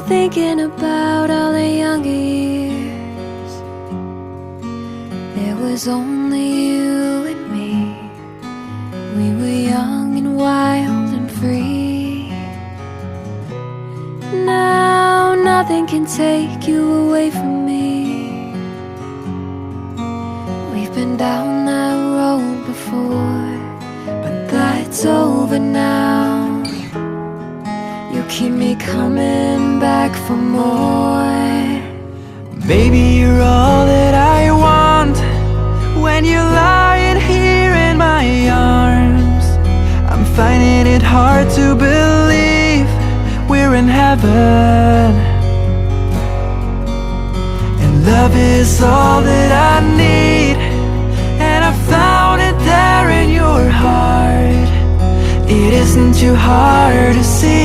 thinking about all the younger years. There was only you and me. We were young and wild and free. Now nothing can take you away from me. We've been down that road before, but that's over now. You keep me coming back for more. Baby, you're all that I want. When you're lying here in my arms, I'm finding it hard to believe we're in heaven. And love is all that I need, and I found it there in your heart. It isn't too hard to see.